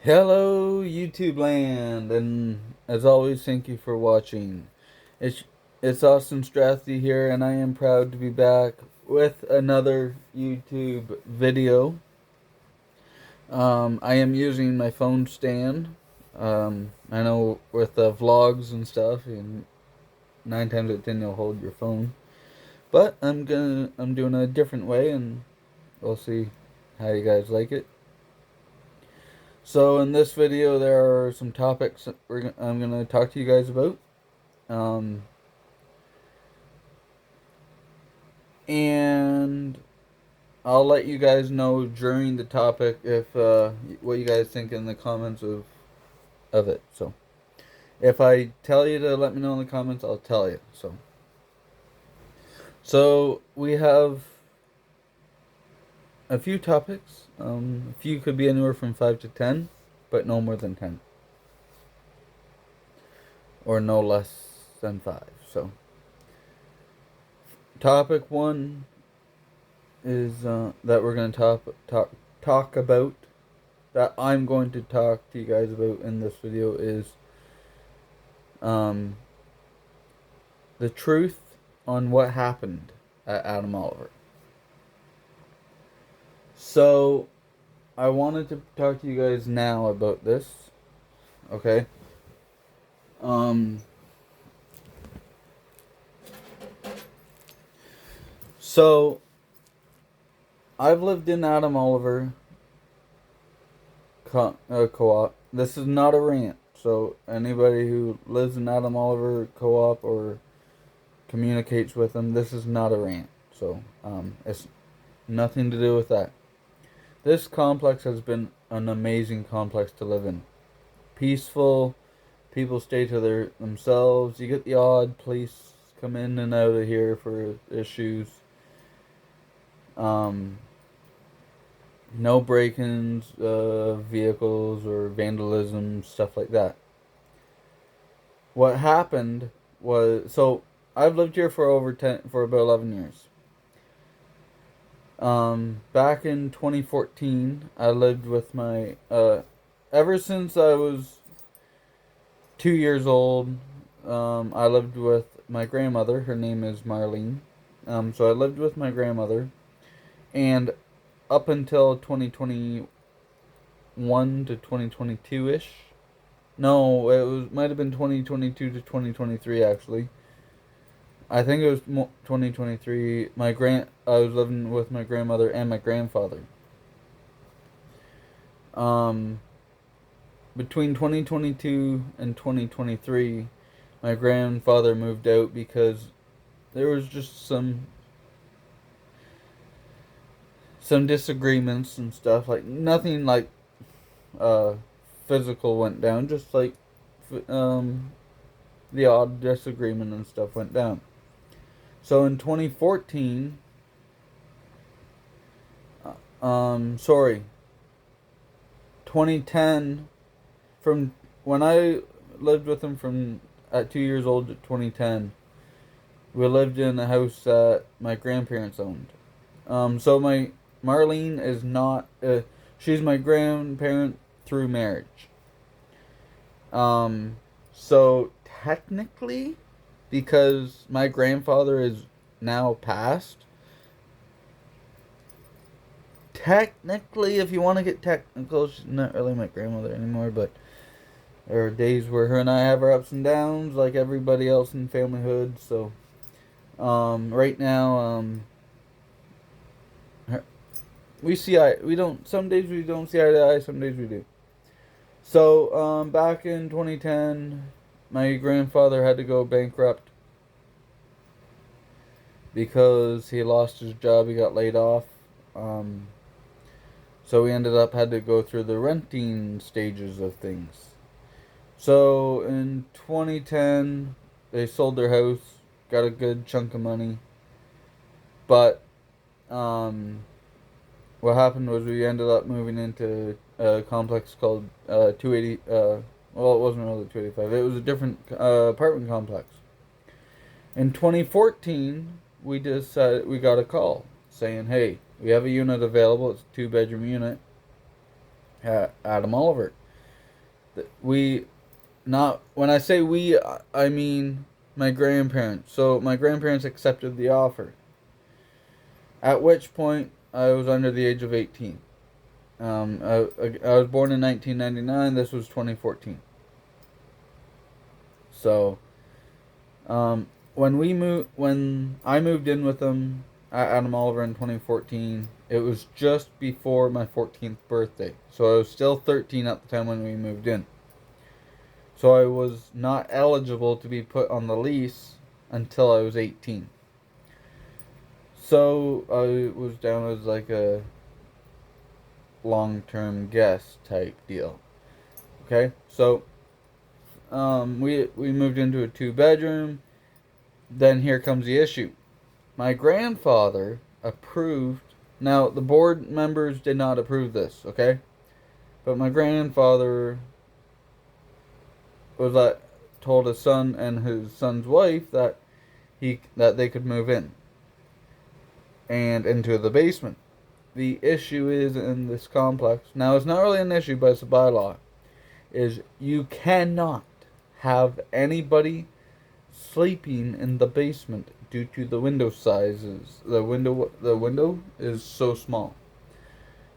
Hello, YouTube land, and as always, thank you for watching. It's it's Austin Strathey here, and I am proud to be back with another YouTube video. I am using my phone stand. I know with vlogs and stuff, and 9 times out of 10 you'll hold your phone, but I'm doing a different way, and we'll see how you guys like it. So in this video, there are some topics that I'm going to talk to you guys about. Um, and I'll let you guys know during the topic if what you guys think in the comments of it. So if I tell you to let me know in the comments, I'll tell you. So we have a few topics. A few could be anywhere from 5 to 10, but no more than 10, or no less than 5. So topic one is that we're going to talk about, that I'm going to talk to you guys about in this video, is um, the truth on what happened at Adam Oliver. So I wanted to talk to you guys now about this. Okay. So I've lived in Adam Oliver co-op. This is not a rant. So anybody who lives in Adam Oliver co-op or communicates with them, this is not a rant. So it's nothing to do with that. This complex has been an amazing complex to live in. Peaceful. People stay to themselves. You get the odd police come in and out of here for issues. No break-ins, vehicles or vandalism, stuff like that. What happened was, so I've lived here for about 11 years. Back in 2014, I lived with my ever since I was 2 years old. I lived with my grandmother. Her name is Marlene. So I lived with my grandmother, and up until 2021 to 2022 ish. No, might have been 2022 to 2023 actually. I think it was 2023. I was living with my grandmother and my grandfather. Between 2022 and 2023, my grandfather moved out because there was just some disagreements and stuff. Like nothing like uh physical went down, just like the odd disagreement and stuff went down. So in 2014, sorry, 2010, from when I lived with him from at 2 years old to 2010, we lived in a house that my grandparents owned. So my Marlene is not, she's my grandparent through marriage. So technically, because my grandfather is now passed, technically, if you want to get technical, she's not really my grandmother anymore, but there are days where her and I have our ups and downs, like everybody else in familyhood. So, right now, we don't. Some days we don't see eye to eye. Some days we do. So, back in 2010, my grandfather had to go bankrupt because he lost his job. He got laid off. So we ended up had to go through the renting stages of things. So in 2010, they sold their house, got a good chunk of money. But what happened was we ended up moving into a complex called 280. Well, it wasn't really 285. It was a different apartment complex. In 2014, we got a call saying, "Hey, we have a unit available. It's a 2-bedroom unit at Adam Oliver." We, not, when I say we, I mean my grandparents. So my grandparents accepted the offer. At which point I was under the age of 18. I was born in 1999. This was 2014. So, when I moved in with them at Adam Oliver in 2014, it was just before my 14th birthday. So I was still 13 at the time when we moved in. So I was not eligible to be put on the lease until I was 18. So I was down as like a long-term guest type deal. Okay, so we moved into a 2-bedroom. Then here comes the issue. My grandfather approved. Now the board members did not approve this. Okay, but my grandfather was like told his son and his son's wife that they could move in and into the basement. The issue is in this complex. Now it's not really an issue, but it's a bylaw. Is you cannot have anybody sleeping in the basement due to the window sizes. The window is so small.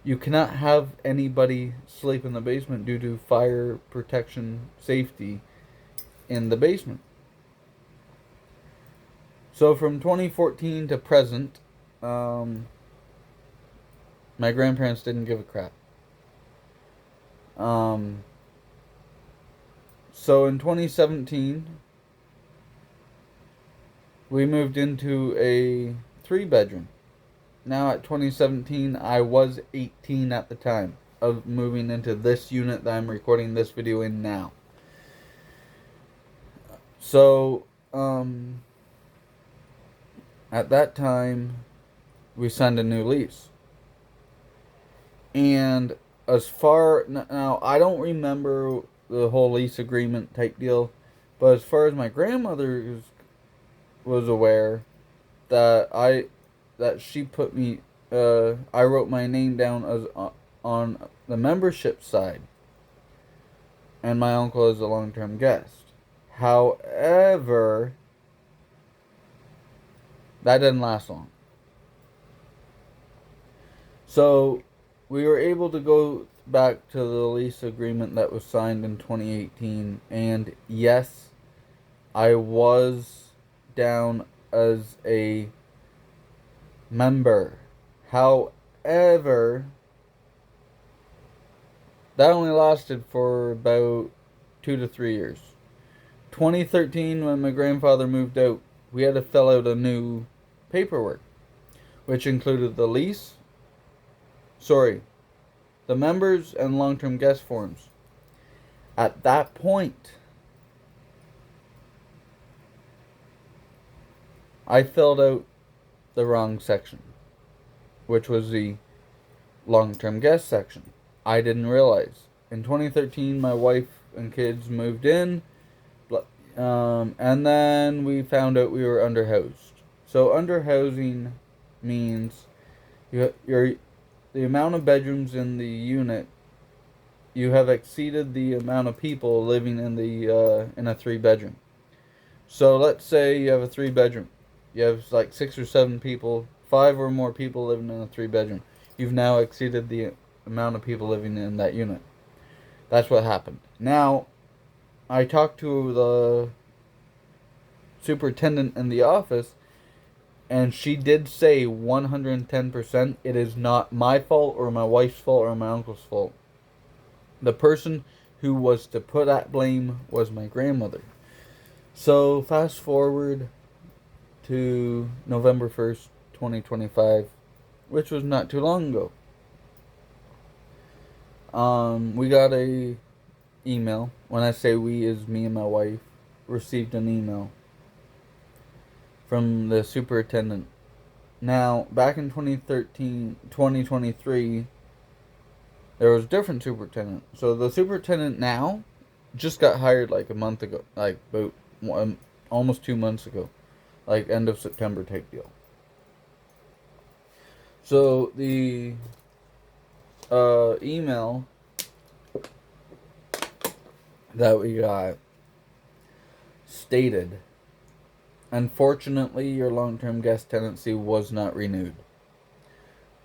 You cannot have anybody sleep in the basement due to fire protection safety in the basement. So from 2014 to present, my grandparents didn't give a crap. So in 2017, we moved into a 3-bedroom. Now at 2017, I was 18 at the time of moving into this unit that I'm recording this video in now. So, at that time, we signed a new lease. And now, I don't remember the whole lease agreement type deal, but as far as my grandmother was aware, that she put me, I wrote my name down as on the membership side, and my uncle is a long-term guest. However, that didn't last long. So we were able to go back to the lease agreement that was signed in 2018, and yes, I was down as a member. However, that only lasted for about 2 to 3 years. 2013, when my grandfather moved out, we had to fill out a new paperwork, which included the members and long-term guest forms. At that point, I filled out the wrong section, which was the long-term guest section. I didn't realize. In 2013, my wife and kids moved in, and then we found out we were underhoused. So underhousing means the amount of bedrooms in the unit, you have exceeded the amount of people living in a 3-bedroom. So let's say you have a 3-bedroom. You have like 6 or 7 people, 5 or more people living in a 3-bedroom. You've now exceeded the amount of people living in that unit. That's what happened. Now, I talked to the superintendent in the office, and she did say 110% it is not my fault or my wife's fault or my uncle's fault. The person who was to put that blame was my grandmother. So fast forward to November 1st, 2025, which was not too long ago. We got a email. When I say we, is me and my wife received an email from the superintendent. Now, back in 2023, there was a different superintendent. So the superintendent now just got hired like a month ago, like about almost 2 months ago, like end of September type deal. So the email that we got stated, unfortunately, your long-term guest tenancy was not renewed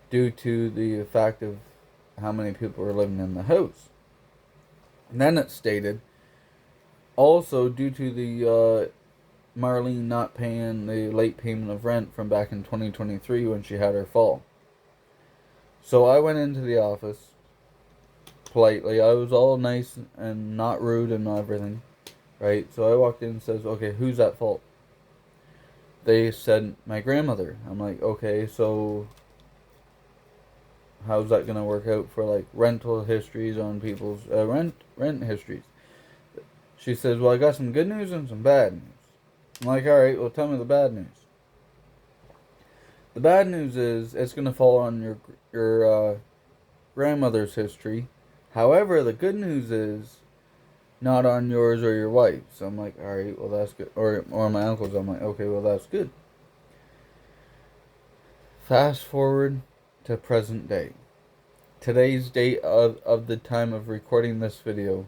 due to the fact of how many people were living in the house. And then it stated, also due to the Marlene not paying the late payment of rent from back in 2023 when she had her fall. So I went into the office politely. I was all nice and not rude and everything, right? So I walked in and says, okay, who's at fault? They said, my grandmother. I'm like, okay, so how's that going to work out for like rental histories on people's rent histories? She says, well, I got some good news and some bad news. I'm like, all right, well, tell me the bad news. The bad news is it's going to fall on your grandmother's history. However, the good news is not on yours or your wife's. So I'm like, all right, well, that's good. Or my uncle's. I'm like, okay, well, that's good. Fast forward to present day. Today's date of the time of recording this video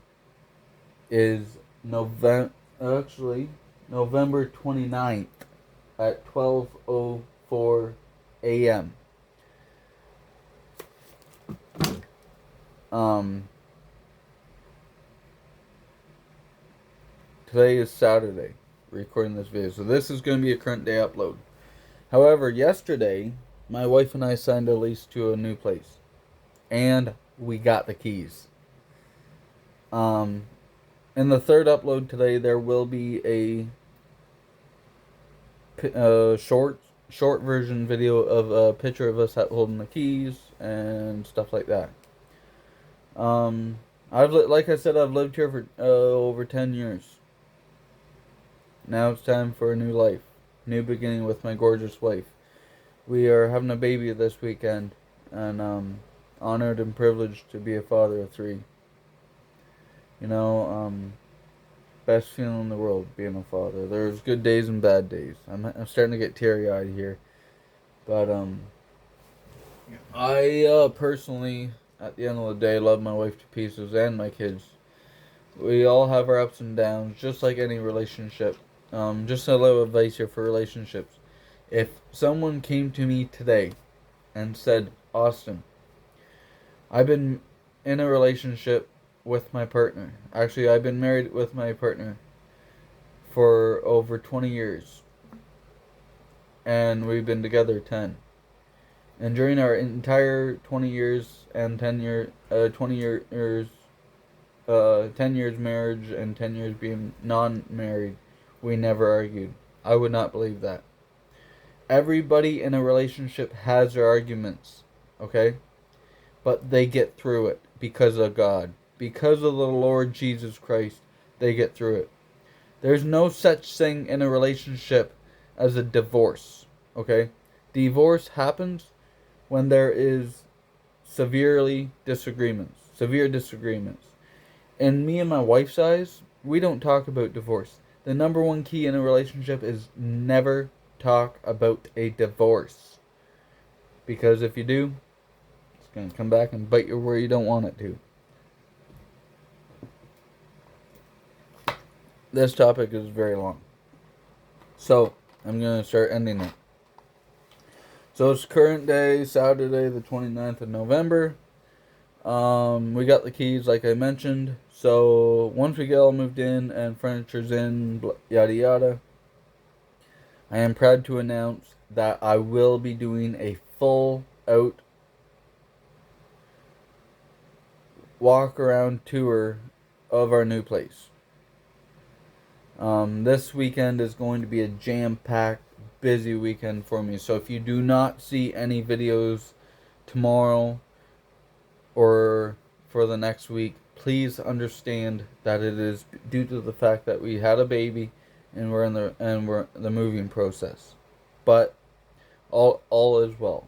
is November 29th at 12:04 a.m. Today is Saturday, recording this video. So this is going to be a current day upload. However, yesterday, my wife and I signed a lease to a new place. And we got the keys. In the third upload today, there will be a short version video of a picture of us holding the keys and stuff like that. Like I said, I've lived here for over 10 years. Now it's time for a new life, new beginning with my gorgeous wife. We are having a baby this weekend, and honored and privileged to be a father of 3. You know, best feeling in the world, being a father. There's good days and bad days. I'm starting to get teary-eyed here. But, I personally, at the end of the day, love my wife to pieces and my kids. We all have our ups and downs, just like any relationship. Just a little advice here for relationships. If someone came to me today and said, Austin, I've been in a relationship with my partner. Actually, I've been married with my partner for over 20 years. And we've been together 10. And during our entire 20 years and 10 years 10 years marriage and 10 years being non-married, we never argued. I would not believe that. Everybody in a relationship has their arguments, okay? But they get through it because of God. Because of the Lord Jesus Christ, they get through it. There's no such thing in a relationship as a divorce, okay? Divorce happens when there is severe disagreements. In me and my wife's eyes, we don't talk about divorce. The number one key in a relationship is never talk about a divorce. Because if you do, it's going to come back and bite you where you don't want it to. This topic is very long. So, I'm going to start ending it. So, it's current day, Saturday, the 29th of November. We got the keys, like I mentioned. So, once we get all moved in and furniture's in, yada yada, I am proud to announce that I will be doing a full out walk around tour of our new place. This weekend is going to be a jam-packed, busy weekend for me. So if you do not see any videos tomorrow or for the next week, please understand that it is due to the fact that we had a baby and we're in the moving process. But all is well.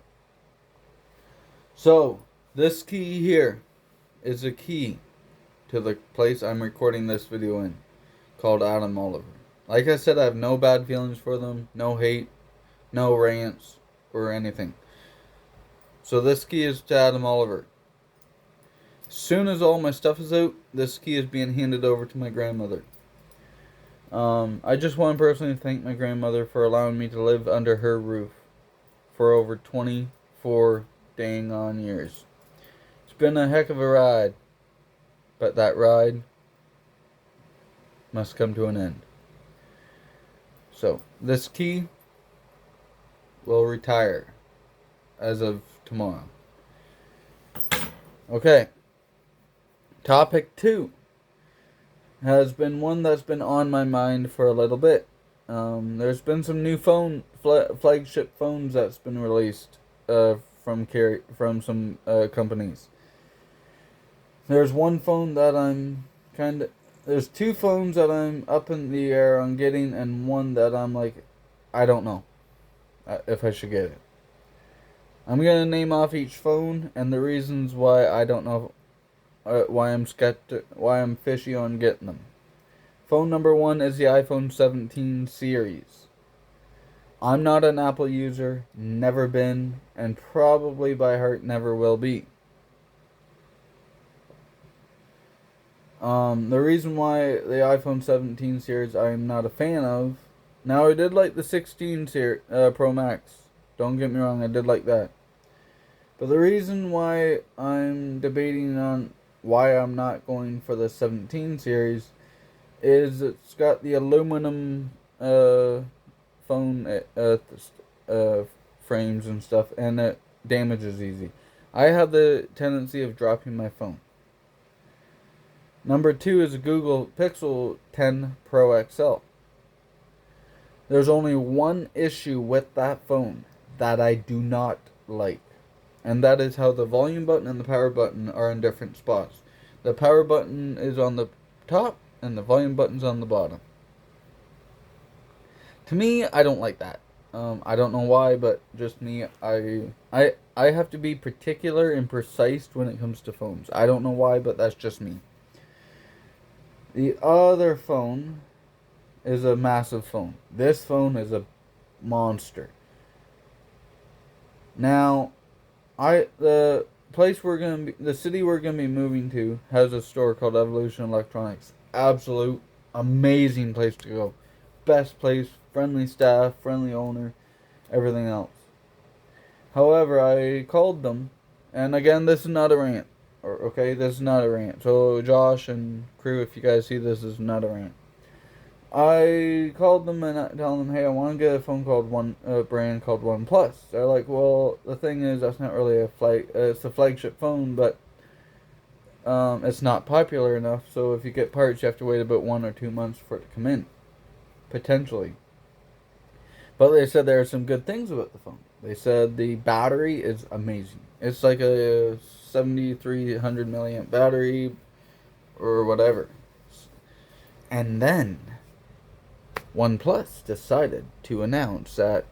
So this key here is a key to the place I'm recording this video in, called Adam Oliver. Like I said, I have no bad feelings for them, no hate, no rants, or anything. So this key is to Adam Oliver. Soon as all my stuff is out, this key is being handed over to my grandmother. I just want to personally thank my grandmother for allowing me to live under her roof for over 24 dang on years. It's been a heck of a ride, but that ride must come to an end. So, this key will retire as of tomorrow. Okay. Topic 2 has been one that's been on my mind for a little bit. There's been some new flagship phones that's been released from some companies. There's one phone that there's two phones that I'm up in the air on getting, and one that I'm like, I don't know if I should get it. I'm gonna name off each phone and the reasons why I don't know, why I'm fishy on getting them. Phone number 1 is the iPhone 17 series. I'm not an Apple user, never been, and probably by heart never will be. The reason why the iPhone 17 series I'm not a fan of. Now I did like the 16 Pro Max. Don't get me wrong, I did like that. But the reason why I'm debating on why I'm not going for the 17 series is it's got the aluminum phone frames and stuff, and it damages easy. I have the tendency of dropping my phone. Number 2 is a Google Pixel 10 Pro XL. There's only one issue with that phone that I do not like, and that is how the volume button and the power button are in different spots. The power button is on the top, and the volume button's on the bottom. To me, I don't like that. I don't know why, but just me, I have to be particular and precise when it comes to phones. I don't know why, but that's just me. The other phone is a massive phone. This phone is a monster. Now, the city we're gonna be moving to has a store called Evolution Electronics. Absolute amazing place to go. Best place, friendly staff, friendly owner, everything else. However, I called them, and again, this is not a rant. Okay, this is not a rant. So, Josh and crew, if you guys see this is not a rant. I called them and I told them, hey, I want to get a brand called OnePlus. They're like, well, the thing is, that's not really it's a flagship phone, but it's not popular enough. So if you get parts, you have to wait about 1 or 2 months for it to come in, potentially. But they said there are some good things about the phone. They said the battery is amazing. It's like a 7,300 milliamp battery or whatever. And then OnePlus decided to announce that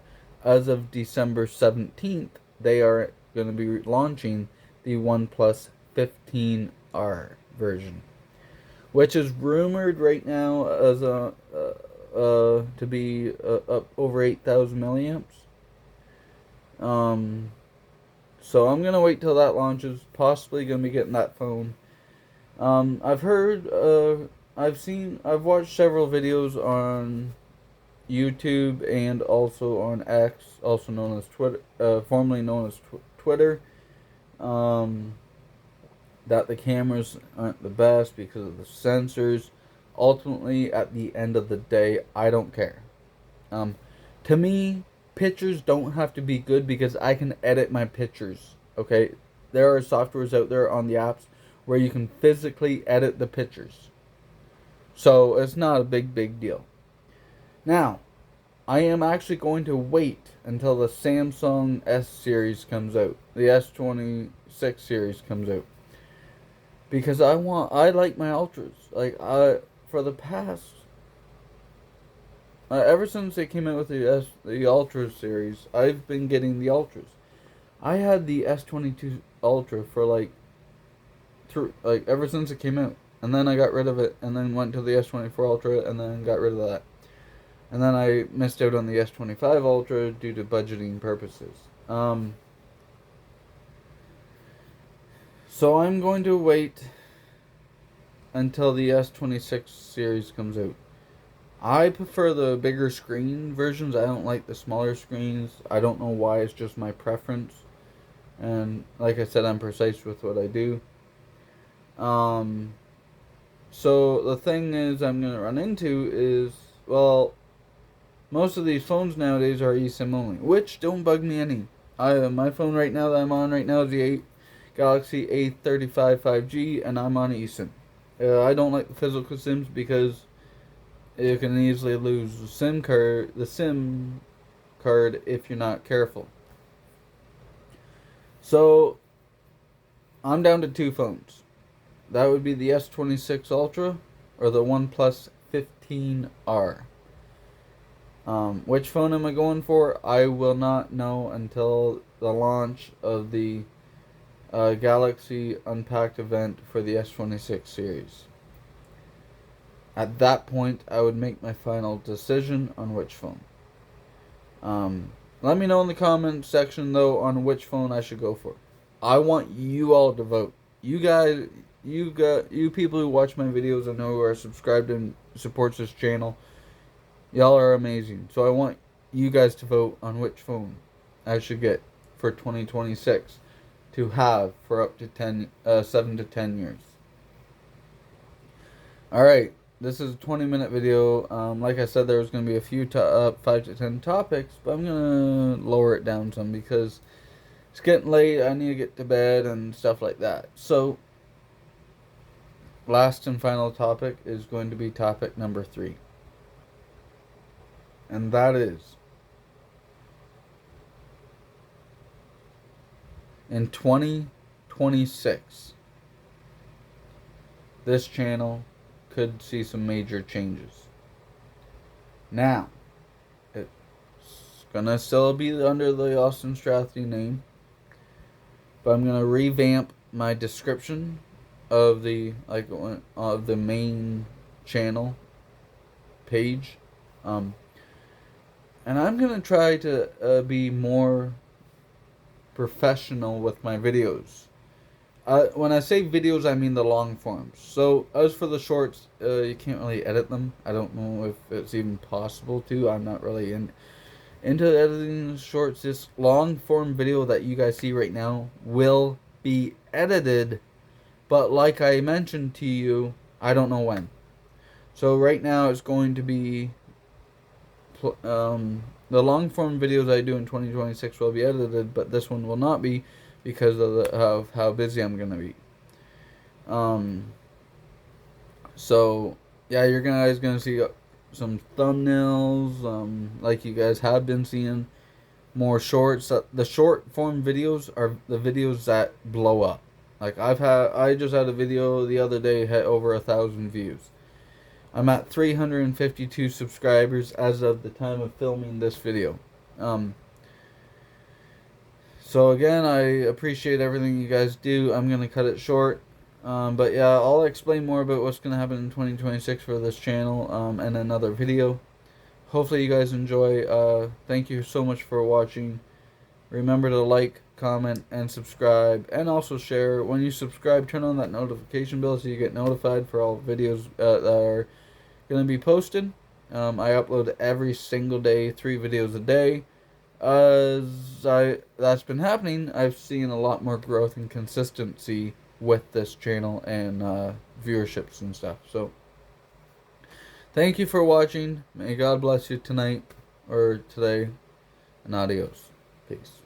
as of December 17th, they are going to be launching the OnePlus 15R version, which is rumored right now as to be up over 8,000 milliamps. So I'm gonna wait till that launches. Possibly gonna be getting that phone. I've watched several videos on YouTube and also on X, also known as Twitter, formerly known as Twitter. That the cameras aren't the best because of the sensors. Ultimately, at the end of the day, I don't care. To me, pictures don't have to be good because I can edit my pictures. Okay, there are softwares out there on the apps where you can physically edit the pictures. So it's not a big deal. Now, I am actually going to wait until the Samsung S series comes out. The S26 series comes out. Because I like my Ultras. For the past, ever since they came out with the Ultra series, I've been getting the Ultras. I had the S22 Ultra for ever since it came out, and then I got rid of it, and then went to the S24 Ultra, and then got rid of that, and then I missed out on the S25 Ultra due to budgeting purposes. So I'm going to wait until the S26 series comes out. I prefer the bigger screen versions. I don't like the smaller screens. I don't know why, it's just my preference. And like I said, I'm precise with what I do. So the thing is I'm going to run into is, well, most of these phones nowadays are eSIM only, which don't bug me any. My phone right now that I'm on right now is the Galaxy A35 5G, and I'm on eSIM. I don't like the physical SIMs because you can easily lose the SIM card if you're not careful. So I'm down to two phones. That would be the S26 Ultra or the OnePlus 15R. Which phone am I going for? I will not know until the launch of the Galaxy Unpacked event for the S26 series. At that point, I would make my final decision on which phone. Let me know in the comment section, though, on which phone I should go for. I want you all to vote. You guys, you people who watch my videos and know who are subscribed and supports this channel. Y'all are amazing. So I want you guys to vote on which phone I should get for 2026 to have for up to 7 to 10 years. Alright, this is a 20-minute video. Like I said, there was going to be a few 5 to 10 topics, but I'm going to lower it down some because it's getting late. I need to get to bed and stuff like that. So, last and final topic is going to be topic number 3. And that is, in 2026, this channel could see some major changes. Now, it's gonna still be under the Austin Strathy name, but I'm gonna revamp my description of the main channel page. And I'm going to try to be more professional with my videos. When I say videos, I mean the long forms. So, as for the shorts, you can't really edit them. I don't know if it's even possible to. I'm not really into editing shorts. This long form video that you guys see right now will be edited. But like I mentioned to you, I don't know when. So right now it's going to be... the long form videos I do in 2026 will be edited, but this one will not be because of how busy I'm gonna be. So yeah, you're guys gonna see some thumbnails, like you guys have been seeing. More shorts. The short form videos are the videos that blow up. Like I just had a video the other day had over 1,000 views. I'm at 352 subscribers as of the time of filming this video. So again, I appreciate everything you guys do. I'm going to cut it short. But yeah, I'll explain more about what's going to happen in 2026 for this channel in another video. Hopefully you guys enjoy. Thank you so much for watching. Remember to like, comment, and subscribe, and also share. When you subscribe, turn on that notification bell so you get notified for all videos that are going to be posted. I upload every single day, 3 videos a day. That's been happening, I've seen a lot more growth and consistency with this channel and viewerships and stuff. So, thank you for watching. May God bless you tonight or today, and adios. Peace.